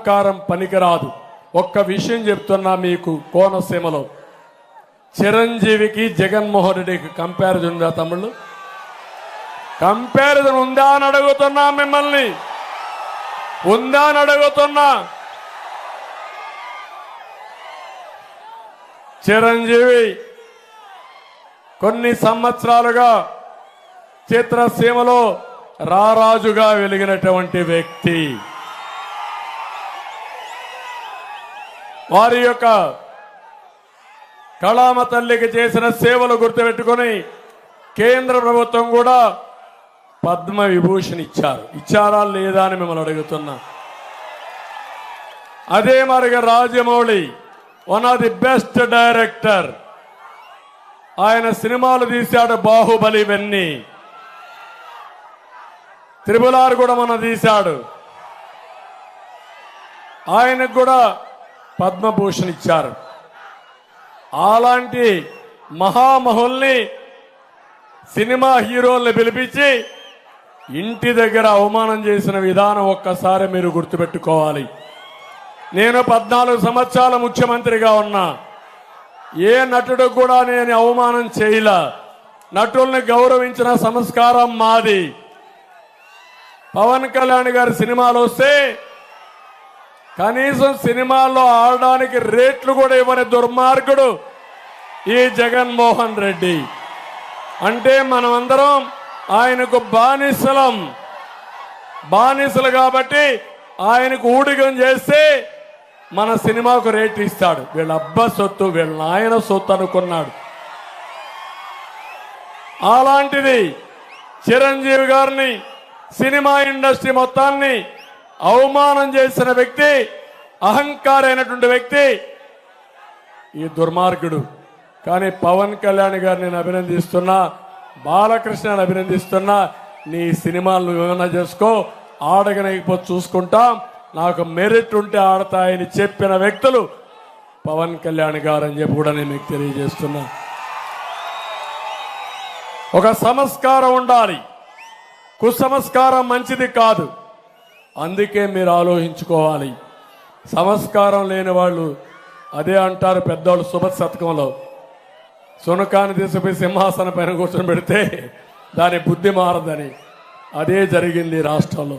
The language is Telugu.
అహంకారం పనికిరాదు. ఒక్క విషయం చెప్తున్నా మీకు, కోనసీమలో చిరంజీవికి జగన్మోహన్ రెడ్డికి కంపారిజన్ ఉందా తమ్ముళ్ళు? కంపారిజన్ ఉందా అని అడుగుతున్నా మిమ్మల్ని, ఉందా అని అడుగుతున్నా. చిరంజీవి కొన్ని సంవత్సరాలుగా చిత్రసీమలో రారాజుగా వెలిగినటువంటి వ్యక్తి. వారి యొక్క కళామ తల్లికి చేసిన సేవలు గుర్తుపెట్టుకుని కేంద్ర ప్రభుత్వం కూడా పద్మ విభూషణ్ ఇచ్చారా లేదా అని మిమ్మల్ని అడుగుతున్నా. అదే మరిగా Rajamouli one of the best director. ఆయన సినిమాలు తీశాడు, బాహుబలి ఇవన్నీ, త్రిబుల్ కూడా మన తీశాడు. ఆయనకు కూడా పద్మభూషణ్ ఇచ్చారు. అలాంటి మహామహుల్ని, సినిమా హీరోల్ని పిలిపించి ఇంటి దగ్గర అవమానం చేసిన విధానం ఒక్కసారి మీరు గుర్తుపెట్టుకోవాలి. నేను 14 సంవత్సరాల ముఖ్యమంత్రిగా ఉన్నా, ఏ నటుడు కూడా నేను అవమానం చేయలా. నటుల్ని గౌరవించిన సంస్కారం మాది. పవన్ కళ్యాణ్ గారి సినిమాలు వస్తే కనీసం సినిమాల్లో ఆడడానికి రేట్లు కూడా ఇవ్వని దుర్మార్గుడు ఈ జగన్మోహన్ రెడ్డి. అంటే మనమందరం ఆయనకు బానిసలు కాబట్టి ఆయనకు ఊడిగం చేస్తే మన సినిమాకు రేట్ ఇస్తాడు. వీళ్ళ అబ్బా సొత్తు, వీళ్ళ నాయన సొత్తు అనుకున్నాడు. అలాంటిది చిరంజీవి గారిని, సినిమా ఇండస్ట్రీ మొత్తాన్ని అవమానం చేసిన వ్యక్తి, అహంకారైనటువంటి వ్యక్తి ఈ దుర్మార్గుడు. కానీ పవన్ కళ్యాణ్ గారిని నేను అభినందిస్తున్నా, బాలకృష్ణని అభినందిస్తున్నా. నీ సినిమాలను ఏమైనా చేసుకో, ఆడగనకపోతే చూసుకుంటాం, నాకు మెరిట్ ఉంటే ఆడతాయని చెప్పిన వ్యక్తులు పవన్ కళ్యాణ్ గారు అని చెప్పి కూడా నేను మీకు తెలియజేస్తున్నా. ఒక సంస్కారం ఉండాలి, కుసంస్కారం మంచిది కాదు. అందుకే మీరు ఆలోచించుకోవాలి. సంస్కారం లేని వాళ్ళు అదే అంటారు పెద్దవాళ్ళు సుభద్ శతకంలో, సునకాన్ని తీసుకుపోయి సింహాసనం పైన కూర్చొని పెడితే దాని బుద్ధి మారదని. అదే జరిగింది రాష్ట్రంలో.